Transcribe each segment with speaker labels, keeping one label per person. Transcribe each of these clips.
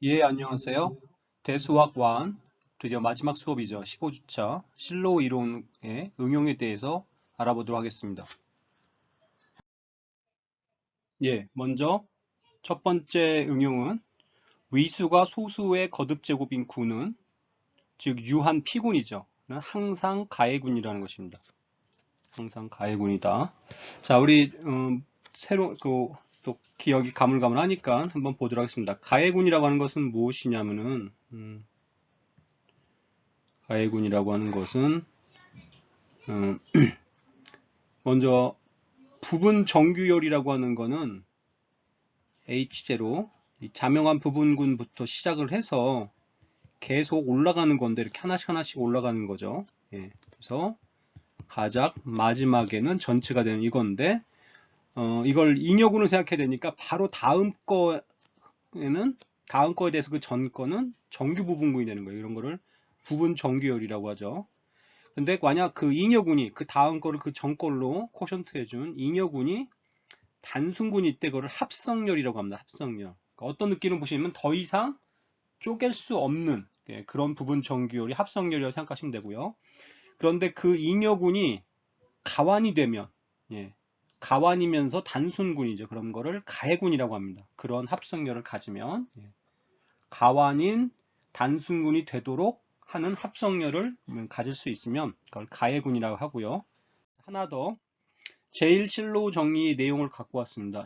Speaker 1: 예, 안녕하세요. 대수학 1, 드디어 마지막 수업이죠. 15주차 실로 이론의 응용에 대해서 알아보도록 하겠습니다. 예, 먼저 첫 번째 응용은 위수가 소수의 거듭 제곱인 군은, 즉 유한 피군이죠. 항상 가해군이라는 것입니다. 항상 가해군이다. 자, 우리 새로 또 기억이 가물가물하니까 한번 보도록 하겠습니다. 가해군이라고 하는 것은 무엇이냐면은 가해군이라고 하는 것은 음, 먼저 부분 정규열이라고 하는 거는 H0, 자명한 부분군부터 시작을 해서 계속 올라가는 건데 이렇게 하나씩 하나씩 올라가는 거죠. 예, 그래서 가장 마지막에는 전체가 되는 이건데 이걸 잉여군을 생각해야 되니까 바로 다음 거에 대해서 그 전 거는 정규 부분군이 되는 거예요. 이런 거를 부분 정규열이라고 하죠. 근데 만약 그 잉여군이 그 다음 거를 그 전 걸로 코션트 해준 잉여군이 단순군일 때 그거를 합성열이라고 합니다. 합성열. 그러니까 어떤 느낌을 보시면 더 이상 쪼갤 수 없는 그런 부분 정규열이 합성열이라고 생각하시면 되고요. 그런데 그 잉여군이 가완이 되면 가완이면서 단순군이죠. 그런 거를 가해군이라고 합니다. 그런 합성열을 가지면 가완인 단순군이 되도록 하는 합성열을 가질 수 있으면 그걸 가해군이라고 하고요. 하나 더 제일 실로 정리 내용을 갖고 왔습니다.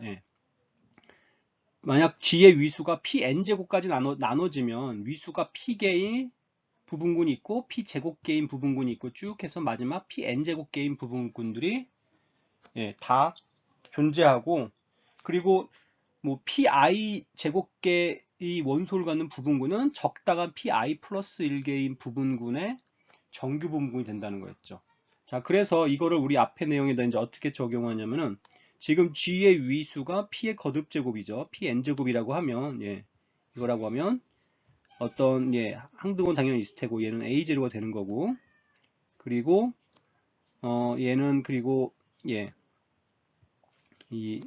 Speaker 1: 만약 G의 위수가 Pn제곱까지 나눠지면 위수가 P개인 부분군이 있고 P제곱개인 부분군이 있고 쭉 해서 마지막 Pn제곱개인 부분군들이 다 존재하고, 그리고 뭐 Pi 제곱개의 원소를 갖는 부분군은 적당한 Pi 플러스 1개인 부분군의 정규 부분군이 된다는 거였죠. 자, 그래서 이거를 우리 앞에 내용에다 이제 어떻게 적용하냐면은 지금 G의 위수가 P의 거듭 제곱이죠. Pn제곱이라고 하면 이거라고 하면 어떤 항등은 당연히 있을 테고 얘는 A0가 되는 거고, 그리고 얘는 그리고 이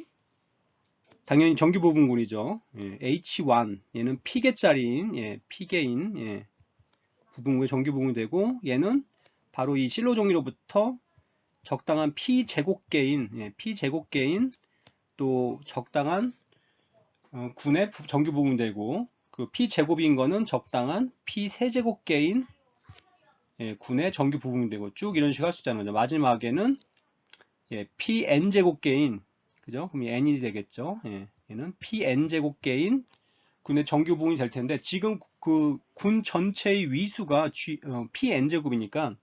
Speaker 1: 당연히 정규 부분군이죠. H1 얘는 P개짜리인 P개인 부분군의 정규 부분이 되고, 얘는 바로 이 실로 정리로부터 적당한 P제곱개인 또 적당한 군의 정규 부분이 되고, 그 P제곱인 거는 적당한 P세제곱개인 군의 정규 부분이 되고 쭉 이런 식으로 할 수 있다는 거죠. 마지막에는 Pn제곱개인, 그죠? 그럼 n이 되겠죠. 얘는 Pn제곱개인 군의 정규 부분이 될 텐데, 지금 그 군 전체의 위수가 Pn제곱이니까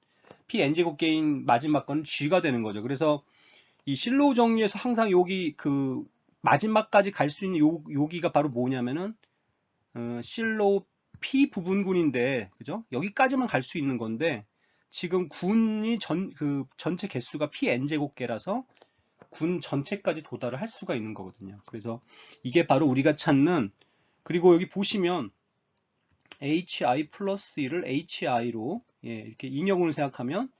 Speaker 1: Pn제곱개인 마지막 건 G가 되는 거죠. 그래서 이 실로 정리에서 항상 여기 그 마지막까지 갈 수 있는 여기가 바로 뭐냐면은 실로 P 부분군인데, 그죠? 여기까지만 갈 수 있는 건데, 지금 군이 전체 개수가 Pn제곱개라서 군 전체까지 도달을 할 수가 있는 거거든요. 그래서 이게 바로 우리가 찾는, 그리고 여기 보시면 hi 플러스 1을 hi로 이렇게 인여군을 생각하면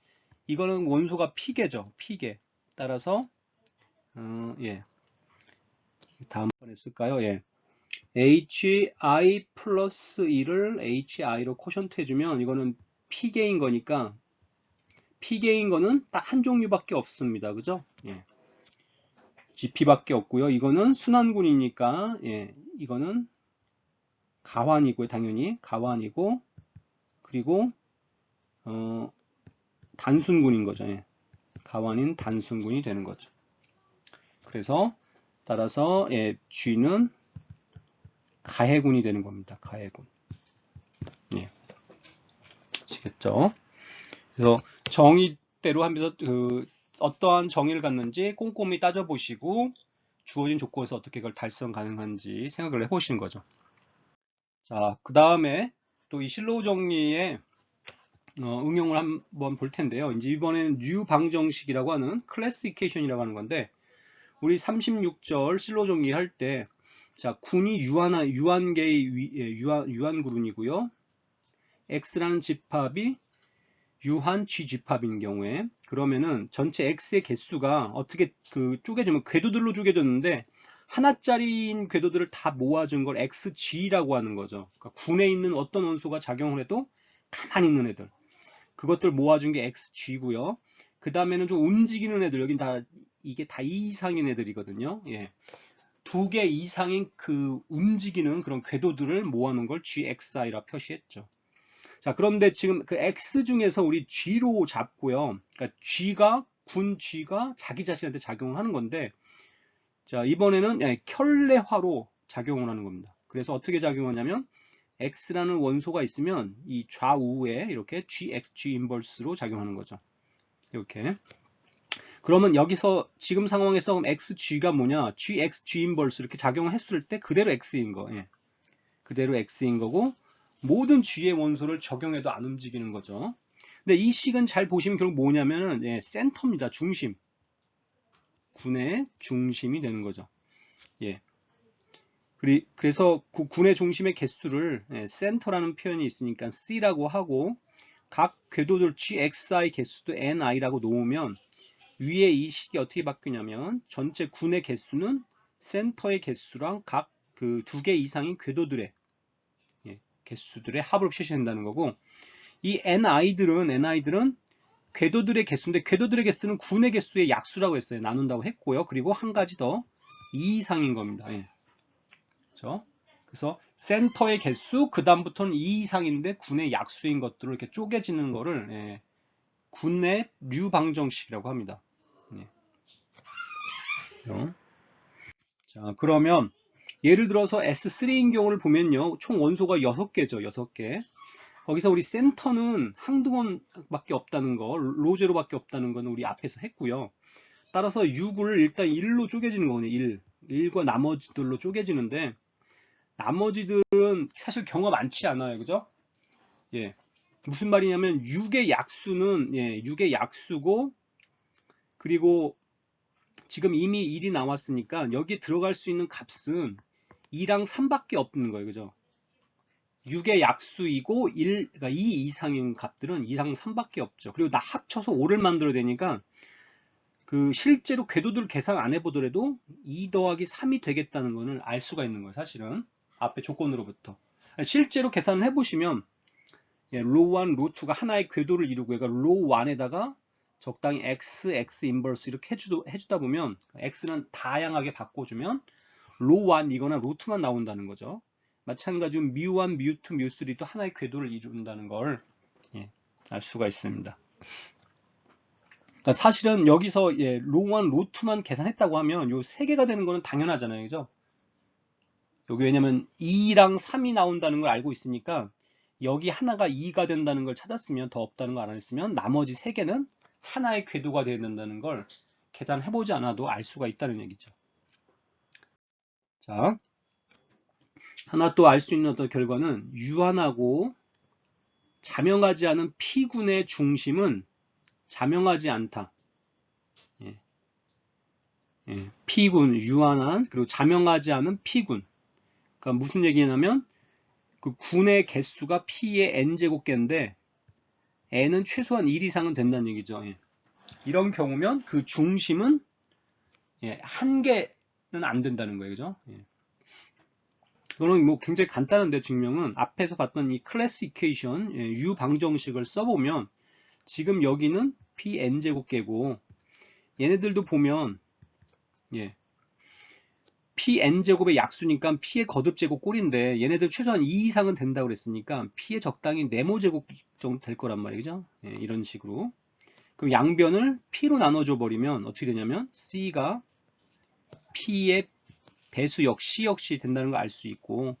Speaker 1: 이거는 원소가 P개죠. P개. 따라서 다음번에 쓸까요? hi 플러스 1을 hi로 코션트 해주면 이거는 P개인 거니까, P개인 거는 딱 한 종류밖에 없습니다. 그죠? GP밖에 없고요. 이거는 순환군이니까 이거는 가환이고요. 당연히 가환이고, 그리고 단순군인 거죠. 가환인 단순군이 되는 거죠. 그래서 따라서 G는 가해군이 되는 겁니다. 가해군. 아시겠죠? 그래서 정의대로 하면서 어떠한 정의를 갖는지 꼼꼼히 따져보시고 주어진 조건에서 어떻게 그걸 달성 가능한지 생각을 해보시는 거죠. 자, 그 다음에 또 이 실로우 정리의 응용을 한번 볼 텐데요. 이제 이번에는 뉴 방정식이라고 하는 클래시피케이션이라고 하는 건데, 우리 36절 실로 정리할 때, 자, 군이 유한그룹이고요. X라는 집합이 유한 G 집합인 경우에, 그러면은 전체 X의 개수가 어떻게 쪼개지면 궤도들로 쪼개졌는데 하나짜리인 궤도들을 다 모아준 걸 XG라고 하는 거죠. 그러니까 군에 있는 어떤 원소가 작용을 해도 가만히 있는 애들. 그것들 모아준 게 XG고요. 그 다음에는 좀 움직이는 애들. 여긴 다 이게 다 2 이상인 애들이거든요. 예. 2개 이상인 그 움직이는 그런 궤도들을 모아놓은 걸 GXI라 표시했죠. 자, 그런데 지금 그 X 중에서 우리 G로 잡고요. 그러니까 군 G가 자기 자신한테 작용을 하는 건데, 자, 이번에는 켤레화로 작용을 하는 겁니다. 그래서 어떻게 작용하냐면, X라는 원소가 있으면 이 좌우에 이렇게 GXG 인버스로 작용하는 거죠. 이렇게. 그러면 여기서 지금 상황에서 XG가 뭐냐? GXG 인버스 이렇게 작용을 했을 때 그대로 X인 거. 예. 그대로 X인 거고, 모든 G의 원소를 적용해도 안 움직이는 거죠. 근데 이 식은 잘 보시면 결국 뭐냐면은 센터입니다. 중심. 군의 중심이 되는 거죠. 예. 그래서 군의 중심의 개수를 센터라는 표현이 있으니까 C라고 하고, 각 궤도들 GXI 개수도 NI라고 놓으면 위에 이 식이 어떻게 바뀌냐면 전체 군의 개수는 센터의 개수랑 각 그 2개 이상인 궤도들의 개수들의 합을 표시한다는 거고, 이 NI들은 궤도들의 개수인데 궤도들의 개수는 군의 개수의 약수라고 했어요. 나눈다고 했고요. 그리고 한 가지 더 2 이상인 겁니다. 예. 그렇죠? 그래서 센터의 개수, 그 다음부터는 2 이상인데 군의 약수인 것들을 이렇게 쪼개지는 거를 군의 류방정식이라고 합니다. 예. 자, 그러면 예를 들어서 S3인 경우를 보면요. 총 원소가 6개죠. 6개. 거기서 우리 센터는 항등원밖에 없다는 거, 로제로밖에 없다는 거는 우리 앞에서 했고요. 따라서 6을 일단 1로 쪼개지는 거거든요. 1과 나머지들로 쪼개지는데, 나머지들은 사실 경우가 많지 않아요. 그죠? 예. 무슨 말이냐면 6의 약수는 6의 약수고, 그리고 지금 이미 1이 나왔으니까 여기 들어갈 수 있는 값은 2랑 3밖에 없는 거예요. 그죠? 6의 약수이고 그러니까 2 이상인 값들은 2랑 3밖에 없죠. 그리고 다 합쳐서 5를 만들어야 되니까 그 실제로 궤도들 계산 안 해보더라도 2 더하기 3이 되겠다는 거는 알 수가 있는 거예요. 사실은 앞에 조건으로부터. 실제로 계산을 해보시면 로1, 로2가 하나의 궤도를 이루고, 그러니까 로1에다가 적당히 x 인버스 이렇게 해주다 보면 x는 다양하게 바꿔주면 로1 이거나 로2만 나온다는 거죠. 마찬가지로 뮤1, 뮤2, 뮤3도 하나의 궤도를 이룬다는 걸 알 수가 있습니다. 그러니까 사실은 여기서 로1, 로2만 계산했다고 하면 요 3개가 되는 거는 당연하잖아요. 그죠? 여기 왜냐면 2랑 3이 나온다는 걸 알고 있으니까 여기 하나가 2가 된다는 걸 찾았으면, 더 없다는 걸 알았으면 나머지 3개는 하나의 궤도가 되어야 된다는 걸 계산해보지 않아도 알 수가 있다는 얘기죠. 자, 하나 또 알 수 있는 어떤 결과는 유한하고 자명하지 않은 P군의 중심은 자명하지 않다. P군, 유한한, 그리고 자명하지 않은 P군. 그러니까 무슨 얘기냐면 그 군의 개수가 P의 n제곱개인데 n은 최소한 1 이상은 된다는 얘기죠. 이런 경우면 그 중심은 한 개는 안 된다는 거예요. 그죠? 이거는 뭐 굉장히 간단한데 증명은 앞에서 봤던 이 클래스 이퀘이션 U 방정식을 써보면 지금 여기는 Pn제곱개고 얘네들도 보면 Pn제곱의 약수니까 P의 거듭제곱 꼴인데 얘네들 최소한 2 이상은 된다고 그랬으니까 P의 적당히 네모제곱 정도 될 거란 말이죠. 이런 식으로. 그럼 양변을 P로 나눠줘 버리면 어떻게 되냐면 C가 P의 배수 C 역시 된다는 걸 알 수 있고,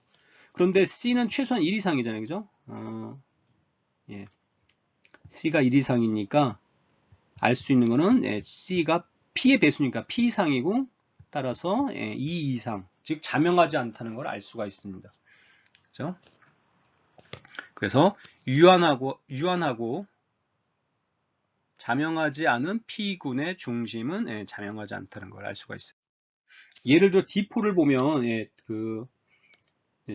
Speaker 1: 그런데 C는 최소한 1 이상이잖아요. 그죠? C가 1 이상이니까 알 수 있는 거는 C가 P의 배수니까 P 이상이고, 따라서 2 이상, 즉 자명하지 않다는 걸 알 수가 있습니다. 그죠? 그래서 유한하고 자명하지 않은 P군의 중심은 자명하지 않다는 걸 알 수가 있어요. 예를 들어 D4를 보면 그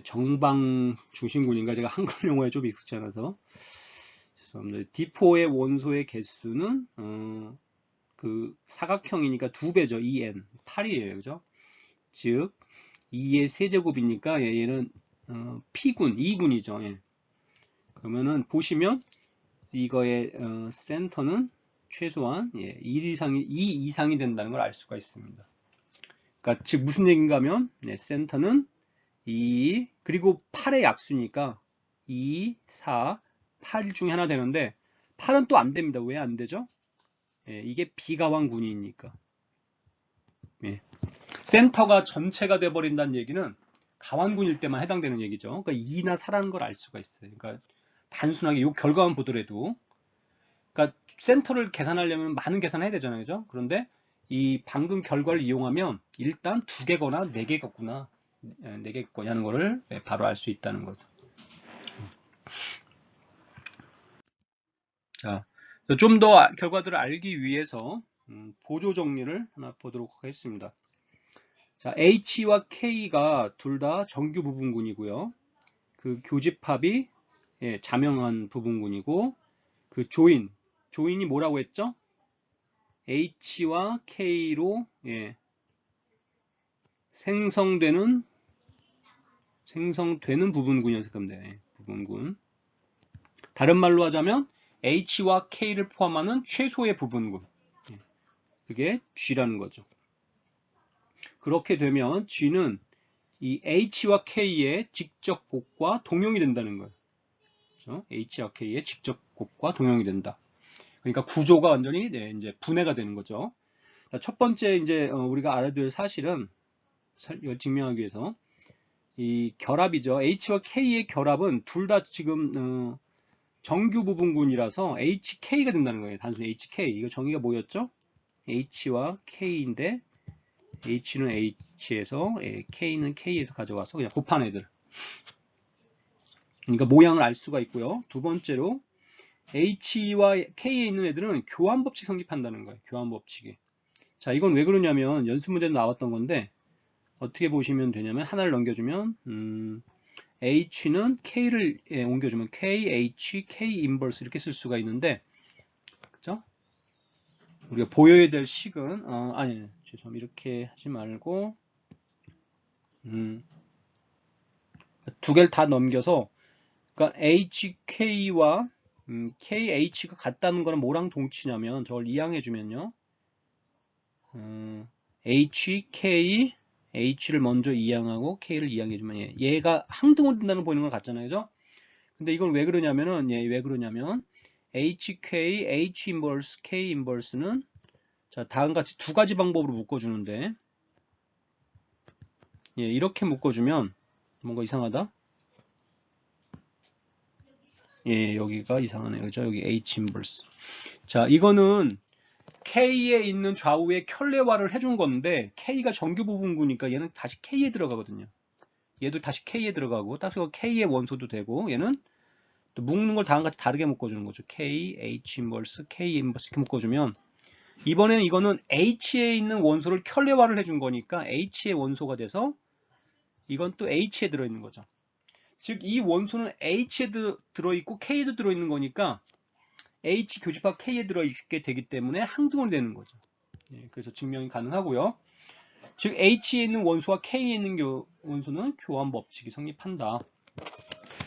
Speaker 1: 정방 중심군인가, 제가 한글 용어에 좀 익숙지 않아서 죄송합니다. D4의 원소의 개수는 그 사각형이니까 2배죠. 2n 8이에요. 그죠? 즉 2의 세제곱이니까 얘는 P군, 2군이죠. 예. 그러면은 보시면 이거의 센터는 최소한 2 이상이 된다는 걸 알 수가 있습니다. 그러니까 즉 무슨 얘기인가 하면 센터는 2 그리고 8의 약수니까 2, 4, 8 중에 하나 되는데 8은 또 안 됩니다. 왜 안 되죠? 이게 비가왕군이니까. 센터가 전체가 돼버린다는 얘기는 가완군일 때만 해당되는 얘기죠. 그러니까 2나 4라는 걸 알 수가 있어요. 그러니까 단순하게 이 결과만 보더라도 그러니까 센터를 계산하려면 많은 계산을 해야 되잖아요. 그죠? 그런데 이 방금 결과를 이용하면 일단 2개거나 4개겠구나 4개겠거니 하는 거를 바로 알 수 있다는 거죠. 자, 좀 더 결과들을 알기 위해서 보조 정리를 하나 보도록 하겠습니다. 자, H와 K가 둘 다 정규 부분군이고요. 그 교집합이 자명한 부분군이고 그 조인이 뭐라고 했죠? H와 K로 생성되는 부분군이었을 겁니다. 부분군. 다른 말로 하자면 H와 K를 포함하는 최소의 부분군. 그게 G라는 거죠. 그렇게 되면 G는 이 H와 K의 직접 곱과 동형이 된다는 거예요. 그렇죠? H와 K의 직접 곱과 동형이 된다. 그러니까 구조가 완전히 이제 분해가 되는 거죠. 첫 번째 이제 우리가 알아야 될 사실은 이걸 증명하기 위해서 이 결합이죠. H와 K의 결합은 둘 다 지금 정규 부분군이라서 HK가 된다는 거예요. 단순히 HK. 이거 정의가 뭐였죠? H와 K인데 H는 H에서 K는 K에서 가져와서 그냥 곱한 애들. 그러니까 모양을 알 수가 있고요. 두 번째로 H와 K에 있는 애들은 교환법칙 성립한다는 거예요. 교환법칙이. 자, 이건 왜 그러냐면 연습 문제도 나왔던 건데 어떻게 보시면 되냐면 하나를 넘겨주면 H는 K를 옮겨주면 KH, K 인버스 이렇게 쓸 수가 있는데 그죠? 우리가 보여야 될 식은 아니 죄송합니다. 이렇게 하지 말고 두 개를 다 넘겨서 그러니까 HK와 KH가 같다는 거는 뭐랑 동치냐면 저걸 이항해 주면요. HK H를 먼저 이항하고 K를 이항해 주면 얘가 항등으로 된다는 보이는 건 같잖아요. 그죠? 근데 이건 왜 그러냐면은 왜 그러냐면 HK, H 인버스, K 인버스는 자, 다음 같이 두 가지 방법으로 묶어 주는데 이렇게 묶어 주면 뭔가 이상하다. 여기가 이상하네요. 그죠? 여기 H 인버스. 자, 이거는 K에 있는 좌우에 켤레화를 해준 건데 K가 정규 부분구니까 얘는 다시 K에 들어가거든요. 얘도 다시 K에 들어가고 따라서 K의 원소도 되고 얘는 또 묶는 걸 다음같이 다르게 묶어주는 거죠. K, H 인버스, K 인버스 이렇게 묶어주면 이번에는 이거는 H에 있는 원소를 켤레화를 해준 거니까 H의 원소가 돼서 이건 또 H에 들어있는 거죠. 즉 이 원소는 H에 들어있고 K에도 들어있는 거니까 H 교집합 K에 들어있게 되기 때문에 항등원이 되는 거죠. 그래서 증명이 가능하고요. 즉 H에 있는 원소와 K에 있는 원소는 교환 법칙이 성립한다.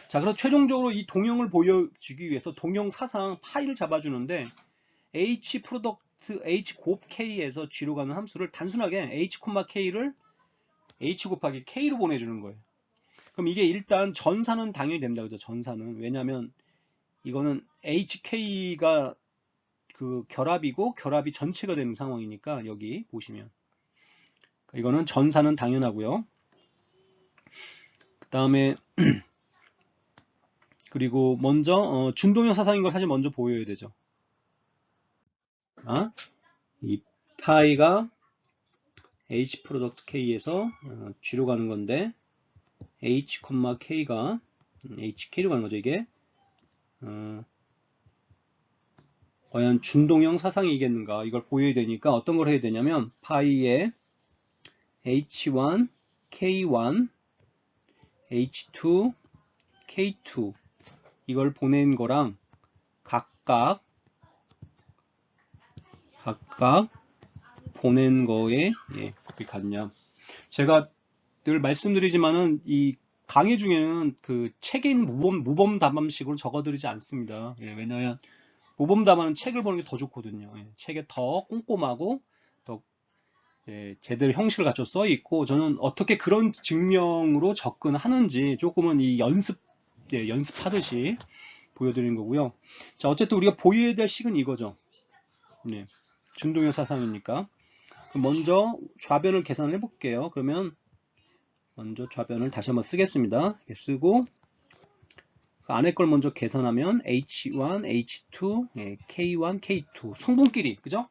Speaker 1: 자, 그래서 최종적으로 이 동형을 보여주기 위해서 동형 사상 파이를 잡아주는데 H 프로덕트 H 곱 K에서 G로 가는 함수를 단순하게 H, K를 H 곱하기 K로 보내주는 거예요. 그럼 이게 일단 전사는 당연히 된다. 그죠? 전사는. 왜냐면 이거는 HK가 그 결합이고 결합이 전체가 되는 상황이니까 여기 보시면 이거는 전사는 당연하고요. 그 다음에 그리고 먼저 준동형 사상인 걸 사실 먼저 보여야 되죠. 이 파이가 H 프로덕트 K에서 G로 가는 건데 H, K가 HK로 가는 거죠. 이게 과연 준동형 사상이겠는가 이걸 보여야 되니까 어떤 걸 해야 되냐면 파이에 H1, K1, H2, K2 이걸 보낸 거랑 각각 보낸 거에 곱이 같냐. 제가 늘 말씀드리지만은 이 강의 중에는 그 책에 있는 모범 답안식으로 적어드리지 않습니다. 예, 왜냐하면 모범 답안은 책을 보는 게 더 좋거든요. 예, 책에 더 꼼꼼하고 더 예, 제대로 형식을 갖춰 써 있고, 저는 어떻게 그런 증명으로 접근하는지 조금은 이 연습하듯이 보여드리는 거고요. 자, 어쨌든 우리가 보여야 될 식은 이거죠. 네, 준동형 사상이니까. 그럼 먼저 좌변을 계산을 해볼게요. 그러면 먼저 좌변을 다시 한번 쓰겠습니다. 이렇게 쓰고 그 안에 걸 먼저 계산하면 H1, H2, 예, K1, K2 성분끼리, 그죠?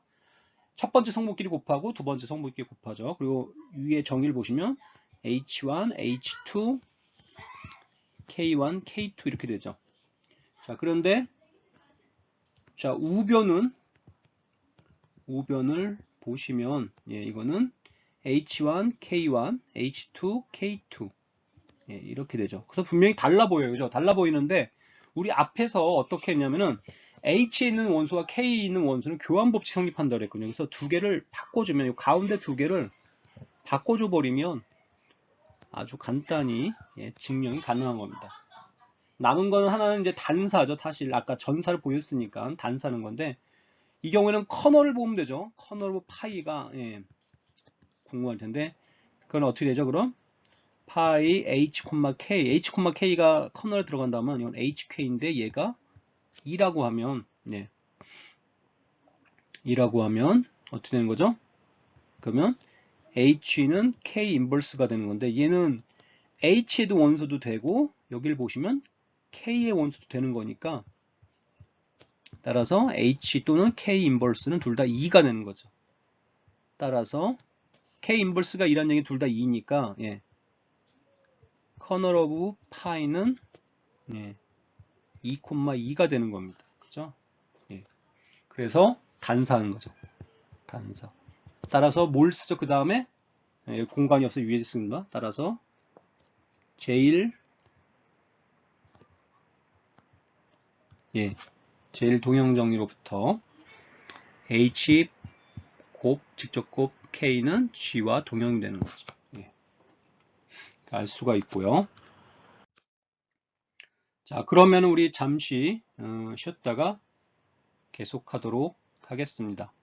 Speaker 1: 첫 번째 성분끼리 곱하고 두 번째 성분끼리 곱하죠. 그리고 위에 정의를 보시면 H1, H2, K1, K2 이렇게 되죠. 자, 그런데 자, 우변을 보시면 예, 이거는 H1, K1, H2, K2 예, 이렇게 되죠. 그래서 분명히 달라 보여요. 그죠? 달라 보이는데 우리 앞에서 어떻게 했냐면은 H에 있는 원소와 K에 있는 원소는 교환법칙 성립한다고 그랬거든요. 그래서 두 개를 바꿔주면 이 가운데 두 개를 바꿔줘 버리면 아주 간단히 예, 증명이 가능한 겁니다. 남은 거는 하나는 이제 단사죠. 사실 아까 전사를 보였으니까 단사는 건데 이 경우에는 커널을 보면 되죠. 커널 오브 파이가 예, 궁금할 텐데 그건 어떻게 되죠? 그럼 파이 h, k, k가 커널에 들어간다면 이건 hk인데 얘가 2라고 하면 네, 2라고 하면 어떻게 되는 거죠? 그러면 h는 k 인버스가 되는 건데 얘는 h에도 원소도 되고 여기를 보시면 k의 원소도 되는 거니까 따라서 h 또는 k 인버스는 둘 다 2가 되는 거죠. 따라서 k 인버스가 2라는 얘기는 둘 다 2니까 예, 커널 오브 파이는 예, 2,2가 되는 겁니다. 그죠? 예. 그래서 단사하는 거죠. 단사. 따라서 뭘 쓰죠? 그 다음에 예, 공간이 없어 위에 씁니다. 따라서 제일 동형 정리로부터 H 직접 곱 K는 G와 동형되는 거죠. 예. 알 수가 있고요. 자, 그러면 우리 잠시 쉬었다가 계속하도록 하겠습니다.